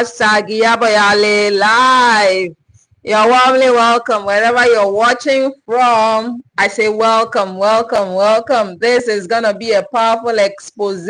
hashtag Yaboyale Live. You're warmly welcome wherever you're watching from. I say welcome, welcome, welcome. This is going to be a powerful expose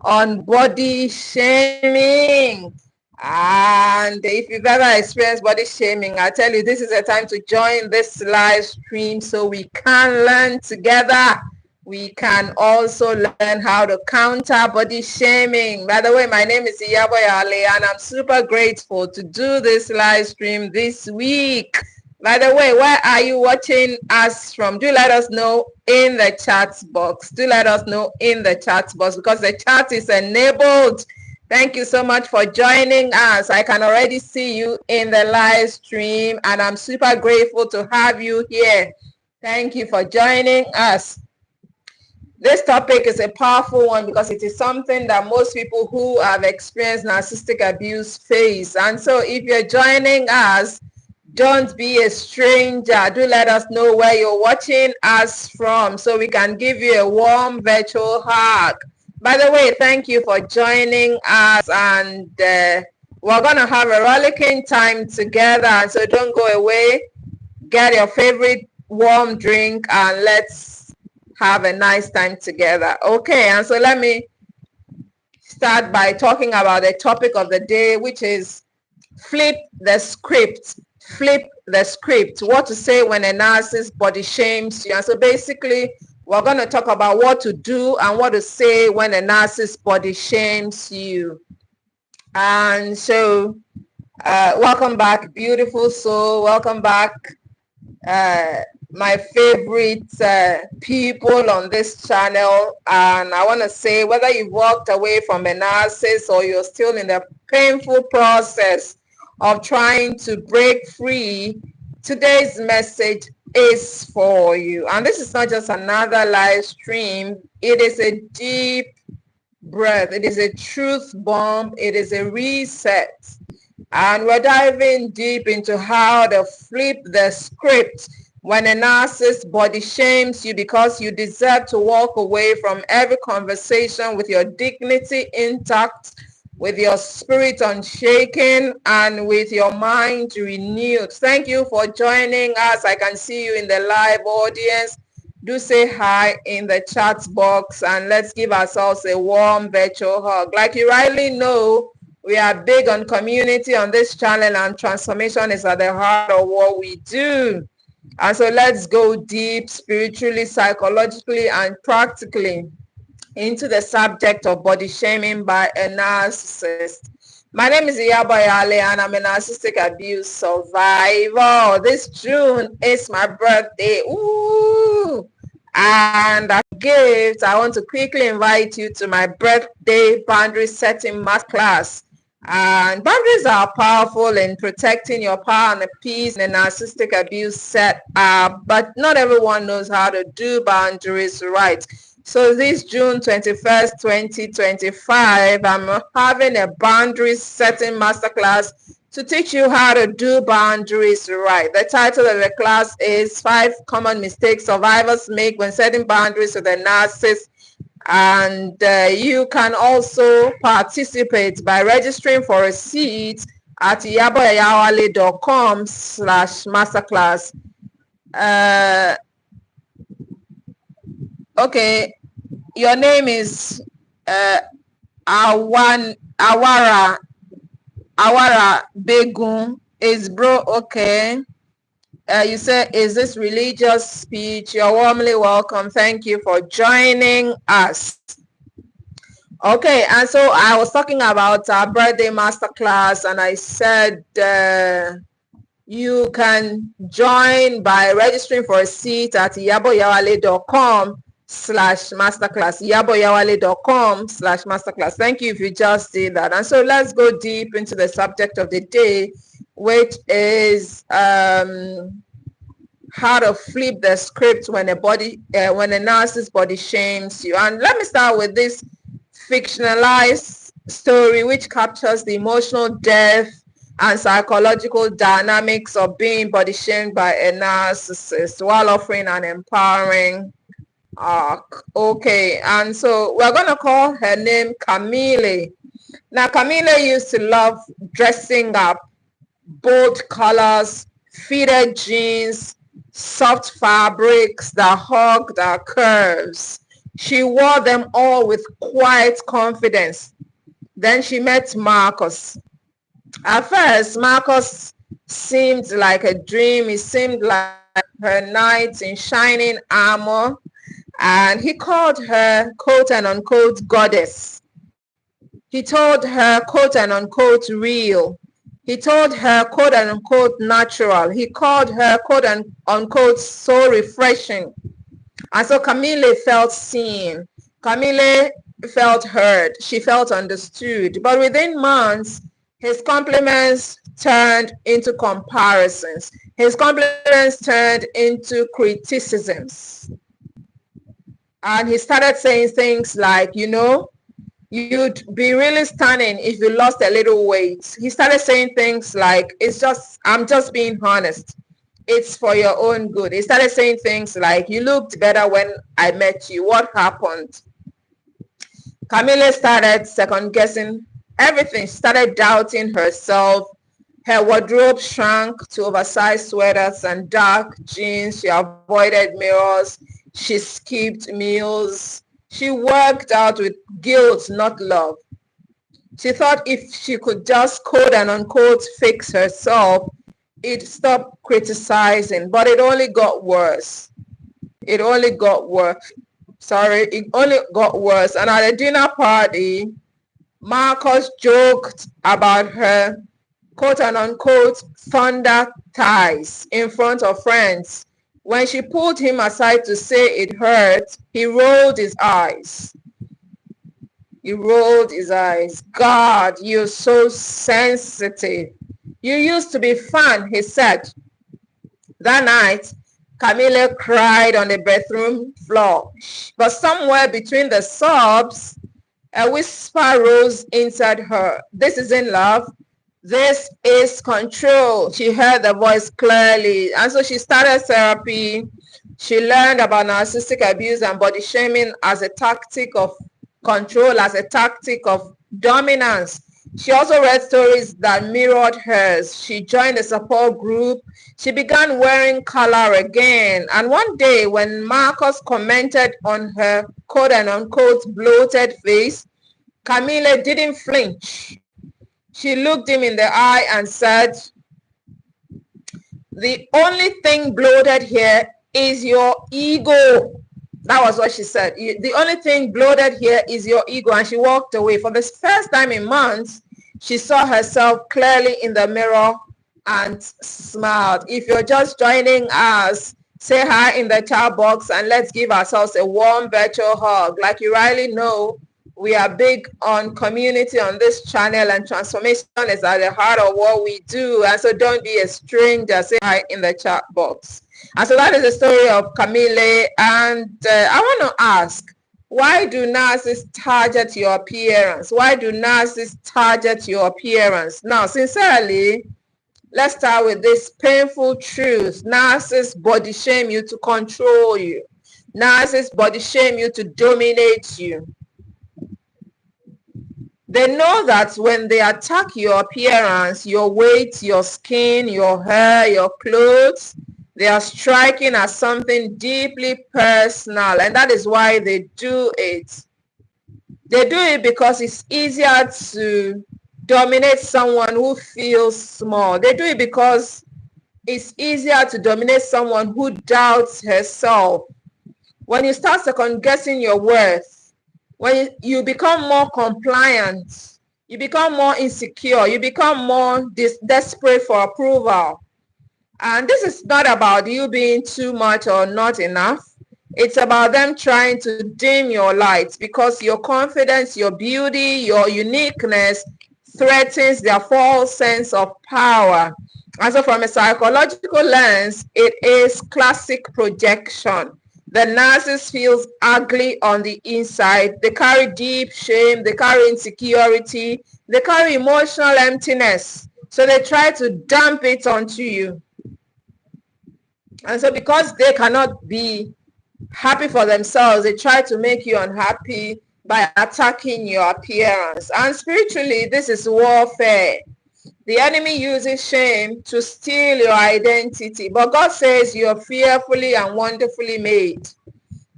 on body shaming. And if you've ever experienced body shaming, I tell you, this is a time to join this live stream so we can learn together. We can also learn how to counter body shaming. By the way, my name is Yaboyale, and I'm super grateful to do this live stream this week. By the way, where are you watching us from? Do let us know in the chat box. Do let us know in the chat box because the chat is enabled. Thank you so much for joining us. I can already see you in the live stream, and I'm super grateful to have you here. Thank you for joining us. This topic is a powerful one because it is something that most people who have experienced narcissistic abuse face. And so if you're joining us, don't be a stranger. Do let us know where you're watching us from so we can give you a warm virtual hug. By the way, thank you for joining us, and we're going to have a rollicking time together. And so don't go away. Get your favorite warm drink and let's have a nice time together. Okay, and so let me start by talking about the topic of the day, which is flip the script. Flip the script. What to say when a narcissist body shames you. And so basically, we're going to talk about what to do and what to say when a narcissist body shames you. And so, welcome back, beautiful soul. Welcome back. My favorite people on this channel, and I want to say whether you walked away from a narcissist or you're still in the painful process of trying to break free, today's message is for you. And this is not just another live stream. It is a deep breath. It is a truth bomb. It is a reset. And we're diving deep into how to flip the script when a narcissist body shames you, because you deserve to walk away from every conversation with your dignity intact, with your spirit unshaken, and with your mind renewed. Thank you for joining us. I can see you in the live audience. Do say hi in the chat box, and let's give ourselves a warm virtual hug. Like you rightly know, we are big on community on this channel, and transformation is at the heart of what we do. And so let's go deep spiritually, psychologically, and practically into the subject of body shaming by a narcissist. My name is Yaboyale, and I'm a narcissistic abuse survivor. This June is my birthday. Ooh! And as a gift, I want to quickly invite you to my birthday boundary setting masterclass. And boundaries are powerful in protecting your power and peace in a narcissistic abuse setup, but not everyone knows how to do boundaries right. So this June 21st, 2025, I'm having a boundaries setting masterclass to teach you how to do boundaries right. The title of the class is 5 Common Mistakes Survivors Make When Setting Boundaries with a Narcissist. And you can also participate by registering for a seat at yaboyale.com/masterclass. Okay, your name is Awara Begun. Is bro okay? You said, is this religious speech? You're warmly welcome. Thank you for joining us. Okay, and so I was talking about our birthday masterclass, and I said you can join by registering for a seat at yaboyale.com/masterclass. yaboyale.com/masterclass. Thank you if you just did that. And so let's go deep into the subject of the day, which is how to flip the script when a narcissist body shames you. And let me start with this fictionalized story which captures the emotional depth and psychological dynamics of being body shamed by a narcissist while offering an empowering arc. Okay, and so we're going to call her name Camille. Now, Camila used to love dressing up, bold colors, fitted jeans, soft fabrics that hugged her curves. She wore them all with quiet confidence. Then she met Marcus. At first, Marcus seemed like a dream. He seemed like her knight in shining armor. And he called her quote and unquote goddess. He told her quote and unquote real. He told her quote and unquote natural. He called her quote and unquote so refreshing. And so Camille felt seen. Camille felt heard. She felt understood. But within months, his compliments turned into comparisons. His compliments turned into criticisms. And he started saying things like, you know, you'd be really stunning if you lost a little weight. He started saying things like, I'm just being honest. It's for your own good. He started saying things like, you looked better when I met you. What happened? Camille started second guessing everything. She started doubting herself. Her wardrobe shrank to oversized sweaters and dark jeans. She avoided mirrors. She skipped meals. She worked out with guilt, not love. She thought if she could just quote and unquote fix herself, it'd stop criticizing, but it only got worse. It only got worse. It only got worse. And at a dinner party, Marcus joked about her quote and unquote thunder thighs in front of friends. When she pulled him aside to say it hurt, he rolled his eyes. He rolled his eyes. God, you're so sensitive. You used to be fun, he said. That night, Camille cried on the bathroom floor. But somewhere between the sobs, a whisper rose inside her. This isn't love. This is control. She heard the voice clearly. And so she started therapy. She learned about narcissistic abuse and body shaming as a tactic of control, as a tactic of dominance. She also read stories that mirrored hers. She joined a support group. She began wearing color again. And one day when Marcus commented on her quote and unquote bloated face, Camille didn't flinch. She looked him in the eye and said, the only thing bloated here is your ego. That was what she said. The only thing bloated here is your ego. And she walked away. For the first time in months, she saw herself clearly in the mirror and smiled. If you're just joining us, say hi in the chat box and let's give ourselves a warm virtual hug. Like you rightly know, we are big on community on this channel, and transformation is at the heart of what we do. And so don't be a stranger. Say hi in the chat box. And so that is the story of Camille. And I want to ask, why do narcissists target your appearance? Why do narcissists target your appearance? Now, sincerely, let's start with this painful truth. Narcissists body shame you to control you. Narcissists body shame you to dominate you. They know that when they attack your appearance, your weight, your skin, your hair, your clothes, they are striking at something deeply personal, and that is why they do it. They do it because it's easier to dominate someone who feels small. They do it because it's easier to dominate someone who doubts herself. When you start second guessing your worth, when you become more compliant, you become more insecure, you become more desperate for approval. And this is not about you being too much or not enough. It's about them trying to dim your light because your confidence, your beauty, your uniqueness threatens their false sense of power. And so from a psychological lens, it is classic projection. The narcissist feels ugly on the inside. They carry deep shame. They carry insecurity. They carry emotional emptiness. So they try to dump it onto you. And so because they cannot be happy for themselves, they try to make you unhappy. by attacking your appearance. And spiritually, this is warfare. The enemy uses shame to steal your identity. But God says you're fearfully and wonderfully made.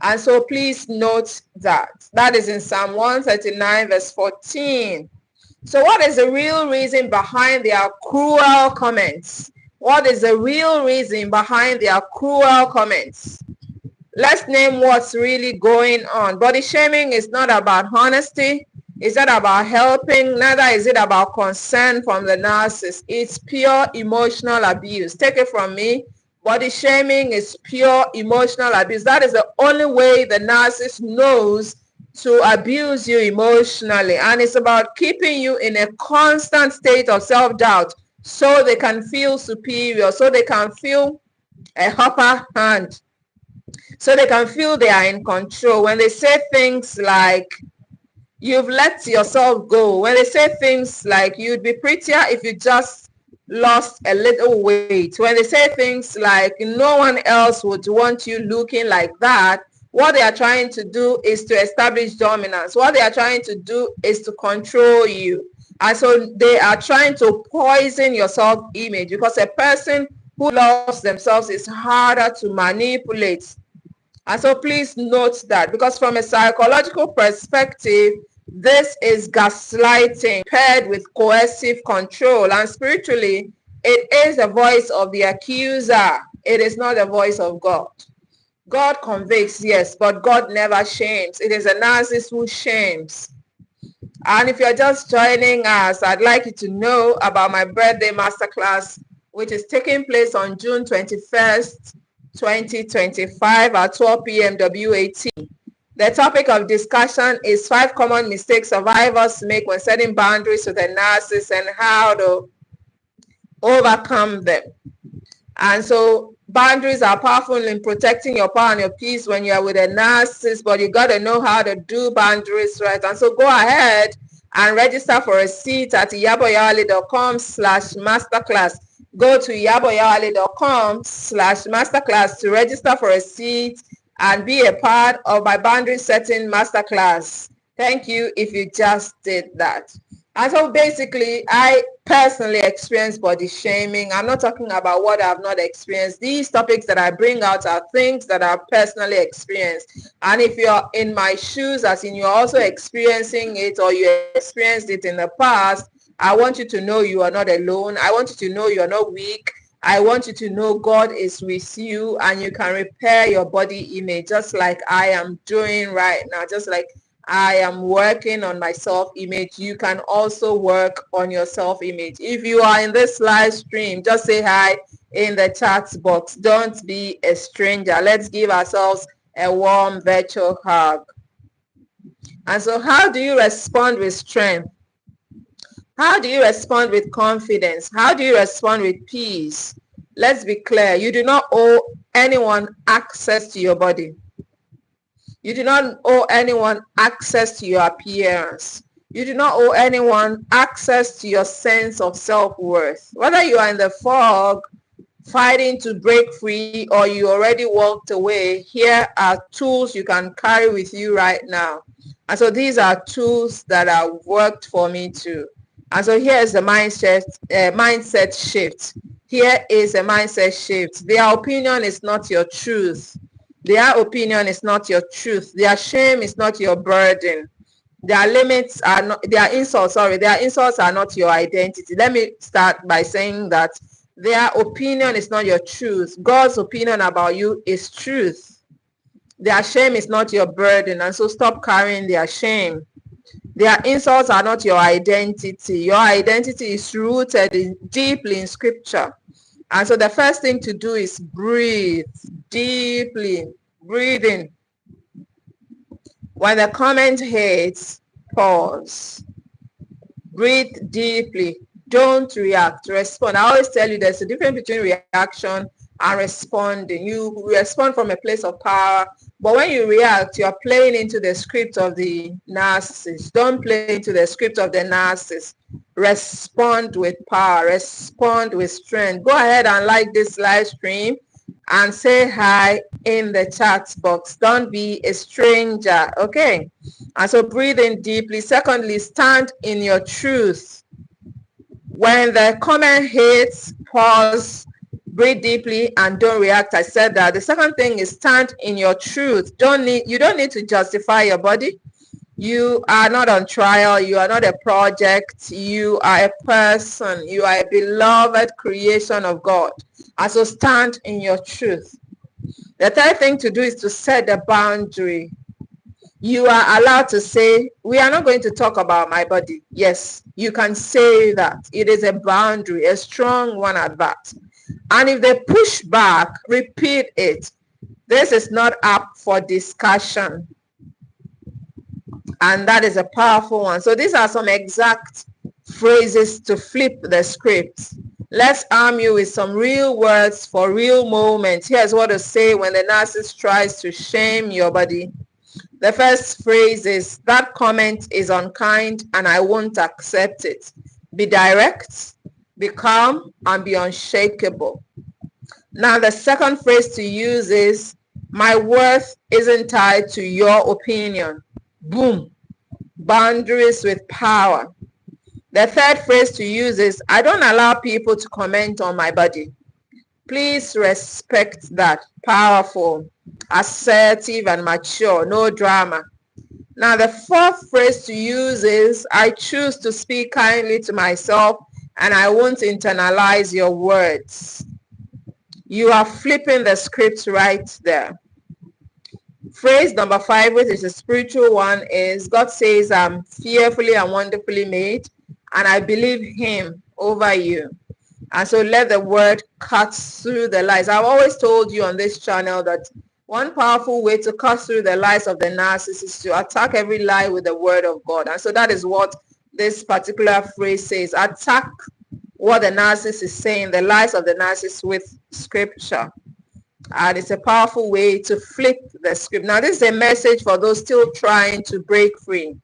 And so please note that. That is in Psalm 139 verse 14. So what is the real reason behind their cruel comments? What is the real reason behind their cruel comments? Let's name what's really going on. Body shaming is not about honesty. It's not about helping. Neither is it about concern from the narcissist. It's pure emotional abuse. Take it from me. Body shaming is pure emotional abuse. That is the only way the narcissist knows to abuse you emotionally. And it's about keeping you in a constant state of self-doubt so they can feel superior, so they can feel a upper hand, so they can feel they are in control. When they say things like, you've let yourself go, when they say things like, you'd be prettier if you just lost a little weight, when they say things like, no one else would want you looking like that, what they are trying to do is to establish dominance. What they are trying to do is to control you. And so they are trying to poison your self-image, because a person who loves themselves is harder to manipulate. And so please note that, because from a psychological perspective, this is gaslighting paired with coercive control. And spiritually, it is the voice of the accuser. It is not the voice of God. God convicts, yes, but God never shames. It is a narcissist who shames. And if you're just joining us, I'd like you to know about my birthday masterclass, which is taking place on June 21st, 2025 at 12 p.m. WAT. The topic of discussion is 5 common mistakes survivors make when setting boundaries with a narcissist and how to overcome them. And so boundaries are powerful in protecting your power and your peace when you are with a narcissist, but you got to know how to do boundaries right. And so go ahead and register for a seat at iyaboyawale.com/masterclass. Go to iyaboyawale.com/masterclass to register for a seat and be a part of my boundary setting masterclass. Thank you if you just did that. And so basically, I personally experienced body shaming. I'm not talking about what I've not experienced. These topics that I bring out are things that I've personally experienced. And if you're in my shoes, as in you're also experiencing it or you experienced it in the past, I want you to know you are not alone. I want you to know you're not weak. I want you to know God is with you and you can repair your body image just like I am doing right now, just like I am working on my self-image. You can also work on your self-image. If you are in this live stream, just say hi in the chat box. Don't be a stranger. Let's give ourselves a warm virtual hug. And so how do you respond with strength? How do you respond with confidence? How do you respond with peace? Let's be clear. You do not owe anyone access to your body. You do not owe anyone access to your appearance. You do not owe anyone access to your sense of self-worth. Whether you are in the fog fighting to break free or you already walked away, here are tools you can carry with you right now. And so these are tools that have worked for me too. And so here is the mindset shift. Here is a mindset shift. Their opinion is not your truth. Their opinion is not your truth. Their shame is not your burden. Their limits are not, their insults are not your identity. Let me start by saying that their opinion is not your truth. God's opinion about you is truth. Their shame is not your burden, and so stop carrying their shame. Their insults are not your identity. Your identity is rooted deeply in scripture. And so the first thing to do is breathe deeply. Breathe in. When the comment hits, pause. Breathe deeply. Don't react. Respond. I always tell you there's a difference between reaction and responding. You respond from a place of power, but when you react, you're playing into the script of the narcissist. Don't play into the script of the narcissist. Respond with power. Respond with strength. Go ahead and like this live stream and say hi in the chat box. Don't be a stranger, okay? And so breathe in deeply. Secondly, stand in your truth. When the comment hits, pause, breathe deeply, and don't react. I said that. The second thing is stand in your truth. You don't need to justify your body. You are not on trial. You are not a project. You are a person. You are a beloved creation of God. And so stand in your truth. The third thing to do is to set a boundary. You are allowed to say, we are not going to talk about my body. Yes, you can say that. It is a boundary, a strong one at that. And if they push back, repeat it. This is not up for discussion. And that is a powerful one. So these are some exact phrases to flip the script. Let's arm you with some real words for real moments. Here's what to say when the narcissist tries to shame your body. The first phrase is, that comment is unkind and I won't accept it. Be direct, be calm, and be unshakable. Now the second phrase to use is, my worth isn't tied to your opinion. Boom. Boundaries with power. The third phrase to use is, I don't allow people to comment on my body. Please respect that. Powerful, assertive, and mature. No drama. Now the fourth phrase to use is, I choose to speak kindly to myself and I won't internalize your words. You are flipping the script right there. Phrase number 5, which is a spiritual one, is, God says I'm fearfully and wonderfully made, and I believe him over you. And so let the word cut through the lies. I've always told you on this channel that one powerful way to cut through the lies of the narcissist is to attack every lie with the word of God. And so that is what this particular phrase says. Attack what the narcissist is saying, the lies of the narcissist, with scripture. And it's a powerful way to flip the script. Now, this is a message for those still trying to break free.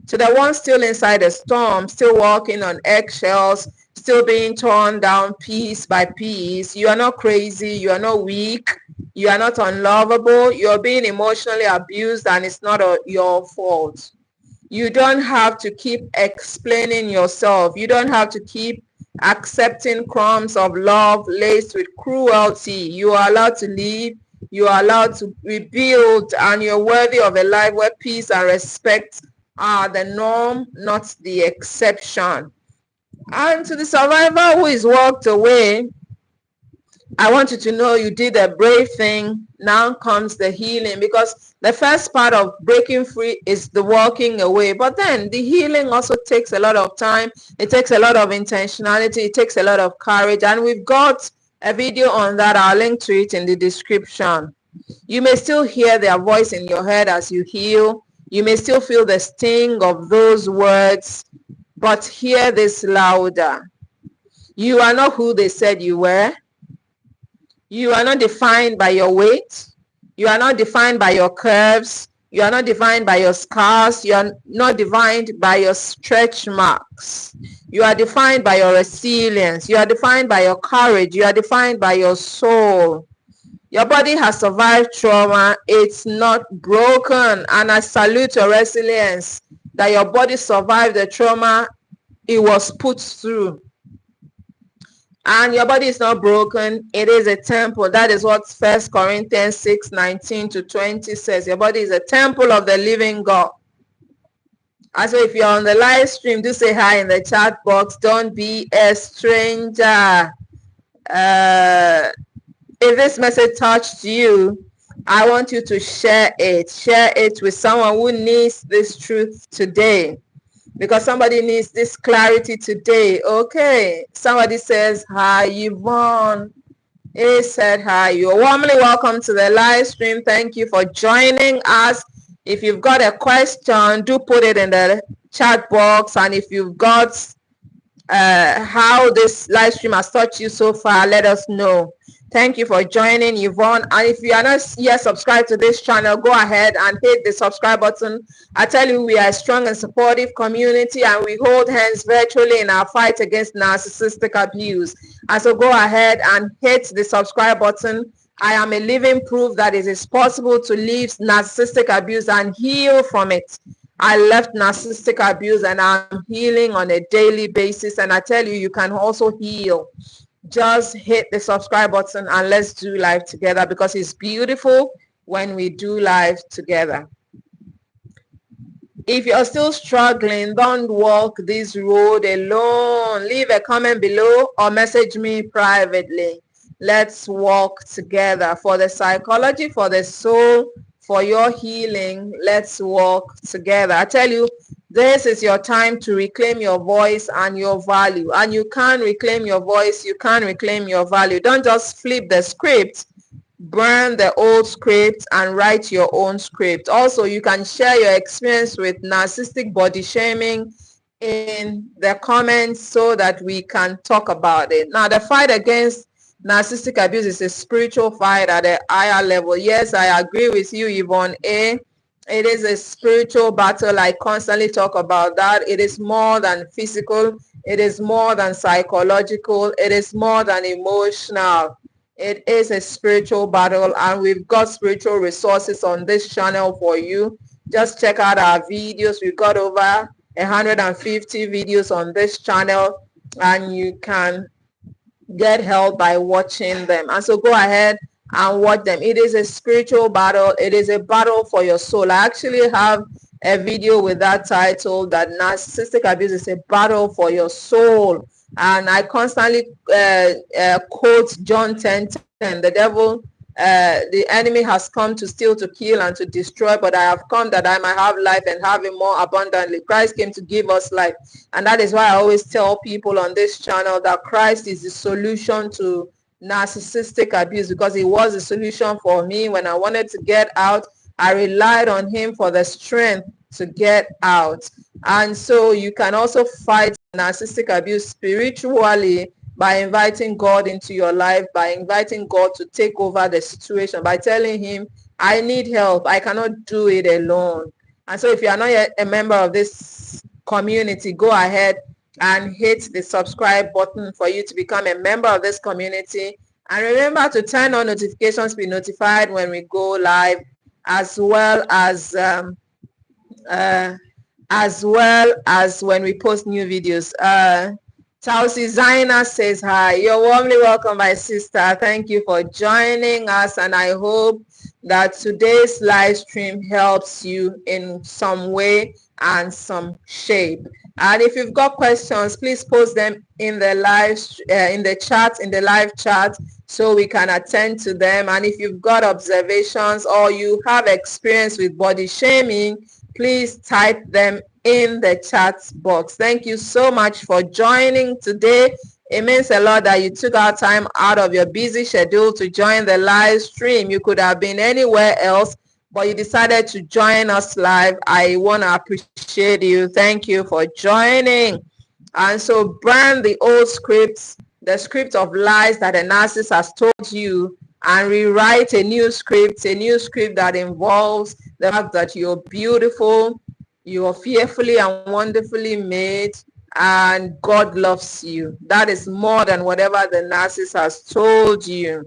To the ones still inside the storm, still walking on eggshells, still being torn down piece by piece. You are not crazy. You are not weak. You are not unlovable. You're being emotionally abused, and it's not your fault. You don't have to keep explaining yourself. You don't have to keep accepting crumbs of love laced with cruelty. You are allowed to live. You are allowed to rebuild, and you're worthy of a life where peace and respect are the norm, not the exception. And to the survivor who is walked away, I want you to know you did a brave thing. Now comes the healing, because the first part of breaking free is the walking away. But then the healing also takes a lot of time. It takes a lot of intentionality. It takes a lot of courage. And we've got a video on that. I'll link to it in the description. You may still hear their voice in your head as you heal. You may still feel the sting of those words, but hear this louder. You are not who they said you were. You are not defined by your weight. You are not defined by your curves. You are not defined by your scars. You are not defined by your stretch marks. You are defined by your resilience. You are defined by your courage. You are defined by your soul. Your body has survived trauma. It's not broken. And I salute your resilience that your body survived the trauma it was put through. And your body is not broken. It is a temple. That is what 1 Corinthians 6:19-20 says. Your body is a temple of the living God. And so if you're on the live stream, do say hi in the chat box. Don't be a stranger. If this message touched you, I want you to share it. Share it with someone who needs this truth today. Because somebody needs this clarity today. Okay. Somebody says, hi, Yvonne. He said hi. You're warmly welcome to the live stream. Thank you for joining us. If you've got a question, do put it in the chat box. And if you've got how this live stream has touched you so far, let us know. Thank you for joining, Yvonne. And if you are not yet subscribed to this channel, go ahead and hit the subscribe button. I tell you, we are a strong and supportive community, and we hold hands virtually in our fight against narcissistic abuse. And so go ahead and hit the subscribe button I am a living proof that it is possible to leave narcissistic abuse and heal from it. I left narcissistic abuse and I'm healing on a daily basis. And I tell you, you can also heal. Just hit the subscribe button and let's do life together, because it's beautiful when we do life together. If you're still struggling, don't walk this road alone. Leave a comment below or message me privately. Let's walk together for the psychology, for the soul, for your healing. Let's walk together. I tell you, this is your time to reclaim your voice and your value. And you can reclaim your voice. You can reclaim your value. Don't just flip the script. Burn the old script and write your own script. Also, you can share your experience with narcissistic body shaming in the comments so that we can talk about it. Now, the fight against narcissistic abuse is a spiritual fight at a higher level. Yes, I agree with you, Yvonne A. It is a spiritual battle. I constantly talk about that. It is more than physical. It is more than psychological. It is more than emotional. It is a spiritual battle, and we've got spiritual resources on this channel for you. Just check out our videos. We've got over 150 videos on this channel, and you can get help by watching them. And so go ahead and watch them. It is a spiritual battle. It is a battle for your soul. I actually have a video with that title, that narcissistic abuse is a battle for your soul. And I constantly quote John 10:10. The devil, the enemy has come to steal, to kill, and to destroy, but I have come that I might have life and have it more abundantly. Christ came to give us life. And that is why I always tell people on this channel that Christ is the solution to narcissistic abuse, because he was the solution for me. When I wanted to get out, I relied on him for the strength to get out. And so you can also fight narcissistic abuse spiritually by inviting God into your life, by inviting God to take over the situation, by telling him, I need help. I cannot do it alone. And so if you are not yet a member of this community, go ahead and hit the subscribe button for you to become a member of this community. And remember to turn on notifications, be notified when we go live, as well as when we post new videos. Tausi Zaina says hi. You're warmly welcome, my sister. Thank you for joining us, and I hope that today's live stream helps you in some way and some shape. And if you've got questions, please post them in the live in the live chat, so we can attend to them. And if you've got observations or you have experience with body shaming, please type them in the chat box. Thank you so much for joining today. It means a lot that you took our time out of your busy schedule to join the live stream. You could have been anywhere else, but you decided to join us live. I want to appreciate you. Thank you for joining. And so burn the old scripts, the script of lies that a narcissist has told you, and rewrite a new script that involves the fact that you're beautiful, you are fearfully and wonderfully made, and God loves you. That is more than whatever the narcissist has told you.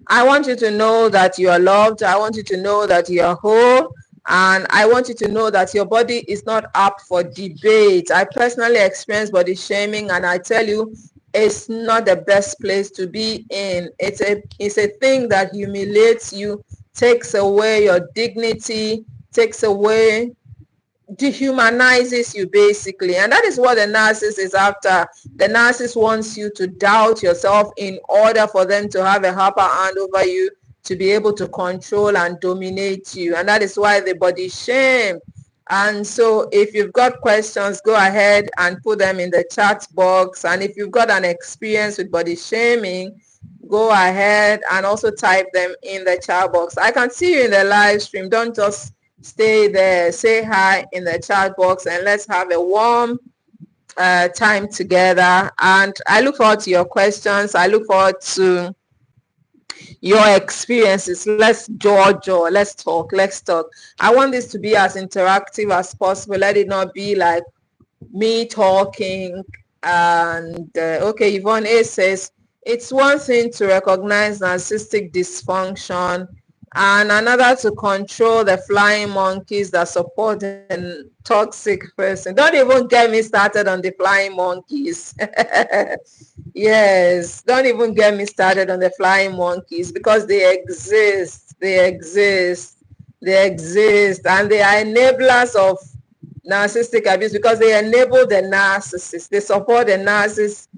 I want you to know that you are loved. I want you to know that you are whole. And I want you to know that your body is not up for debate. I personally experienced body shaming, and I tell you, it's not the best place to be in. It's a thing that humiliates you, takes away your dignity, dehumanizes you basically. And that is what the narcissist is after. The narcissist wants you to doubt yourself in order for them to have a upper hand over you, to be able to control and dominate you. And that is why they body shame. And so if you've got questions, go ahead and put them in the chat box. And if you've got an experience with body shaming, go ahead and also type them in the chat box. I can see you in the live stream. Don't just stay there. Say hi in the chat box, and let's have a warm time together. And I look forward to your questions. I look forward to your experiences. Let's jaw. Let's talk. I want this to be as interactive as possible. Let it not be like me talking. And okay, Yvonne A says, It's one thing to recognize narcissistic dysfunction and another to control the flying monkeys that support a toxic person. Don't even get me started on the flying monkeys. Yes, don't even get me started on the flying monkeys because they exist. They exist. They exist. And they are enablers of narcissistic abuse because they enable the narcissist. They support the narcissist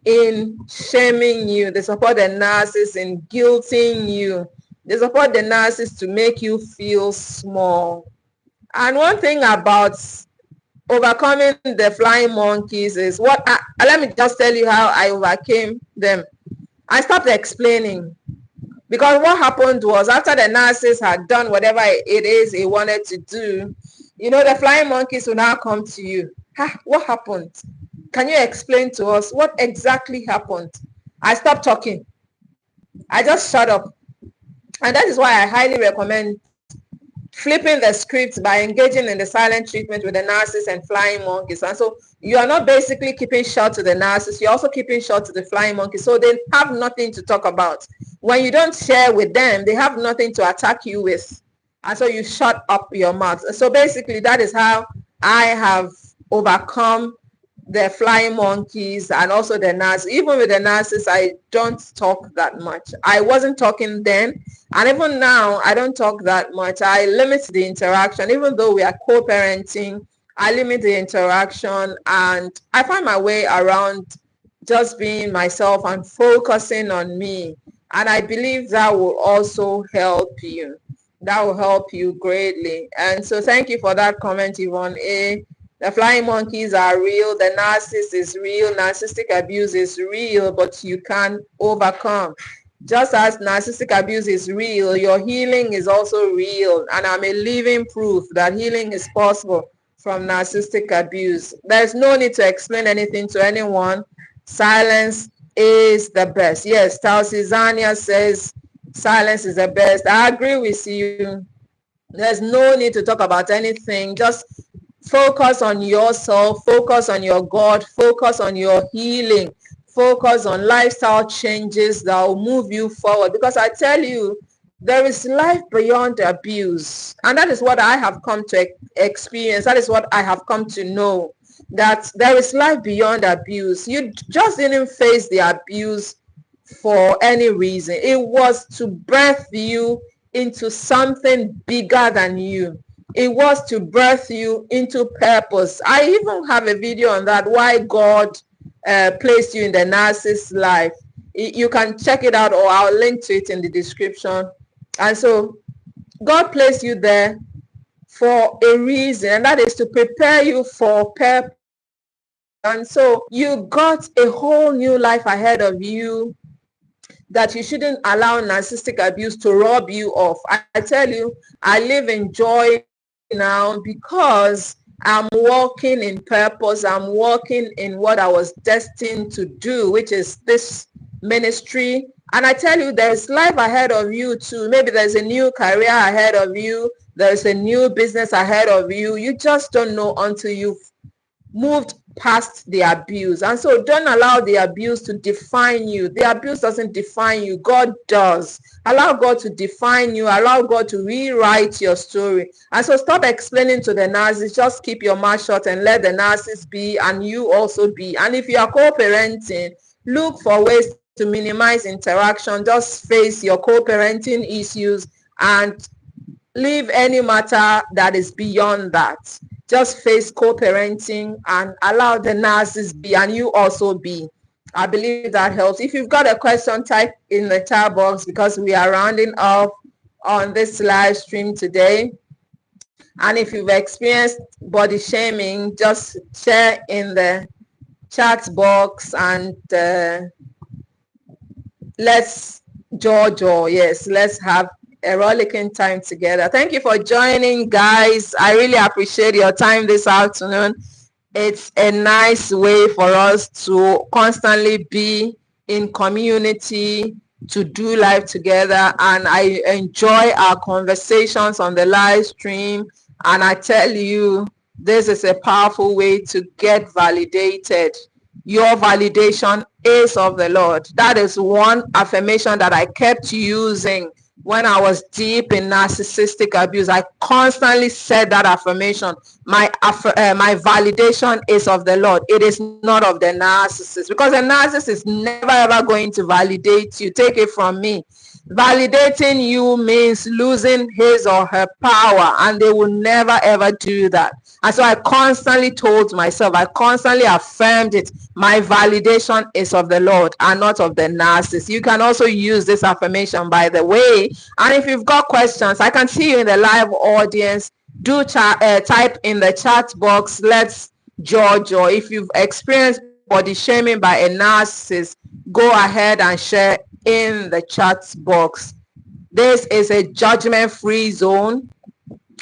in shaming you. They support the narcissist in guilting you. They support the narcissist to make you feel small. And one thing about overcoming the flying monkeys is let me just tell you how I overcame them. I stopped explaining, because what happened was after the narcissist had done whatever it is he wanted to do, the flying monkeys will now come to you. What happened? Can you explain to us what exactly happened? I stopped talking. I just shut up. And that is why I highly recommend flipping the script by engaging in the silent treatment with the narcissist and flying monkeys. And so you are not basically keeping short to the narcissist, you're also keeping short to the flying monkeys. So they have nothing to talk about. When you don't share with them, they have nothing to attack you with. And so you shut up your mouth. So basically that is how I have overcome the flying monkeys and also the narcissists. Even with the narcissists, I don't talk that much. I wasn't talking then, and even now, I don't talk that much. I limit the interaction. Even though we are co-parenting, I limit the interaction, and I find my way around just being myself and focusing on me. And I believe that will also help you. That will help you greatly. And so thank you for that comment, Yvonne A. The flying monkeys are real. The narcissist is real. Narcissistic abuse is real, but you can overcome. Just as narcissistic abuse is real, your healing is also real. And I'm a living proof that healing is possible from narcissistic abuse. There's no need to explain anything to anyone. Silence is the best. Yes, Tausizania says silence is the best. I agree with you. There's no need to talk about anything. Just focus on yourself, focus on your God, focus on your healing, focus on lifestyle changes that will move you forward. Because I tell you, there is life beyond abuse. And that is what I have come to experience. That is what I have come to know, that there is life beyond abuse. You just didn't face the abuse for any reason. It was to birth you into something bigger than you. It was to birth you into purpose. I even have a video on that, why God placed you in the narcissist's life. You can check it out, or I'll link to it in the description. And so God placed you there for a reason, and that is to prepare you for purpose. And so you got a whole new life ahead of you that you shouldn't allow narcissistic abuse to rob you of. I tell you, I live in joy now because I'm walking in purpose. I'm walking in what I was destined to do, which is this ministry. And I tell you, there's life ahead of you too. Maybe there's a new career ahead of you. There's a new business ahead of you. You just don't know until you've moved past the abuse. And so don't allow the abuse to define you. The abuse doesn't define you. God does. Allow God to define you. Allow God to rewrite your story. And so stop explaining to the narcissist. Just keep your mouth shut and let the narcissist be, and you also be. And if you are co-parenting, look for ways to minimize interaction. Just face your co-parenting issues and leave any matter that is beyond that. Just face co-parenting and allow the narcissist be, and you also be. I believe that helps. If you've got a question, type in the chat box, because we are rounding off on this live stream today. And if you've experienced body shaming, just share in the chat box, and let's yes, let's have a rollicking time together. Thank you for joining, guys. I really appreciate your time this afternoon. It's a nice way for us to constantly be in community, to do life together, and I enjoy our conversations on the live stream. And I tell you, this is a powerful way to get validated. Your validation is of the Lord. That is one affirmation that I kept using when I was deep in narcissistic abuse. I constantly said that affirmation. My validation is of the Lord. It is not of the narcissist, because the narcissist is never ever going to validate you. Take it from me. Validating you means losing his or her power, and they will never ever do that. And so I constantly told myself, I constantly affirmed it. My validation is of the Lord and not of the narcissist. You can also use this affirmation, by the way. And if you've got questions, I can see you in the live audience. Do type in the chat box, let's judge. Or if you've experienced body shaming by a narcissist, go ahead and share in the chat box. This is a judgment-free zone,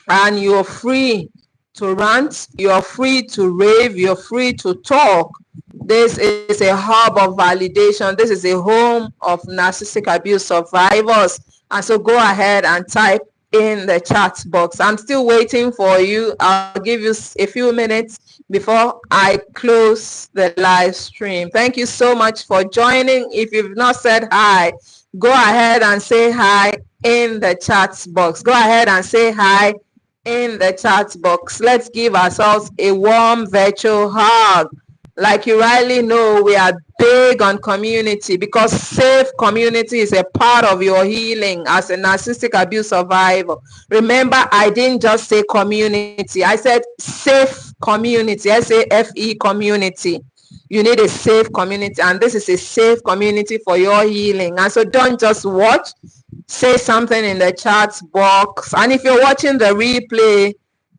and you're free to rant, you're free to rave, you're free to talk. This is a hub of validation. This is a home of narcissistic abuse survivors. And so go ahead and type in the chat box. I'm still waiting for you. I'll give you a few minutes before I close the live stream. Thank you so much for joining. If you've not said hi, go ahead and say hi in the chat box. Go ahead and say hi in the chat box. Let's give ourselves a warm virtual hug. Like you rightly know, we are big on community, because safe community is a part of your healing as a narcissistic abuse survivor. Remember, I didn't just say community. I said safe community, S-A-F-E community. You need a safe community, and this is a safe community for your healing. And so don't just watch. Say something in the chat box. And if you're watching the replay,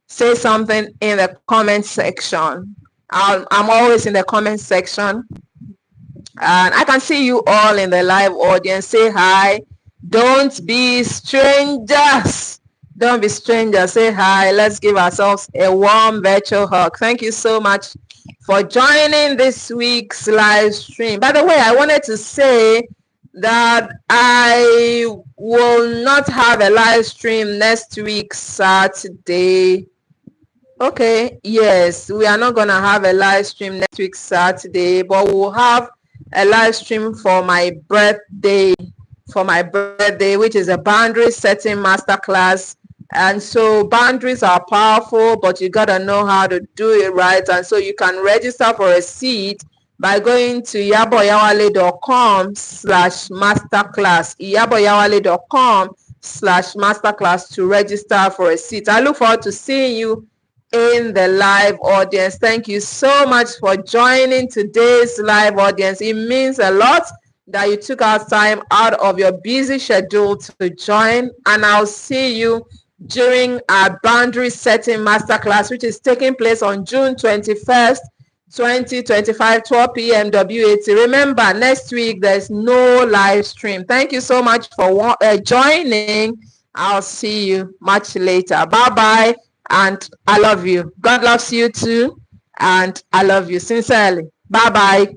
say something in the comment section. I'm always in the comment section. And I can see you all in the live audience. Say hi. Don't be strangers. Don't be strangers. Say hi. Let's give ourselves a warm virtual hug. Thank you so much for joining this week's live stream. By the way, I wanted to say that I will not have a live stream next week, Saturday. Okay, yes, we are not going to have a live stream next week, Saturday, but we'll have a live stream for my birthday, which is a boundary setting masterclass. And so boundaries are powerful, but you got to know how to do it right. And so you can register for a seat by going to iyaboyawale.com/masterclass, iyaboyawale.com/masterclass to register for a seat. I look forward to seeing you in the live audience. Thank you so much for joining today's live audience. It means a lot that you took out time out of your busy schedule to join, and I'll see you during our boundary setting masterclass, which is taking place on June 21st, 2025, 12 p.m. WAT. Remember, next week there's no live stream. Thank you so much for joining. I'll see you much later. Bye-bye, and I love you. God loves you too, and I love you sincerely. Bye-bye.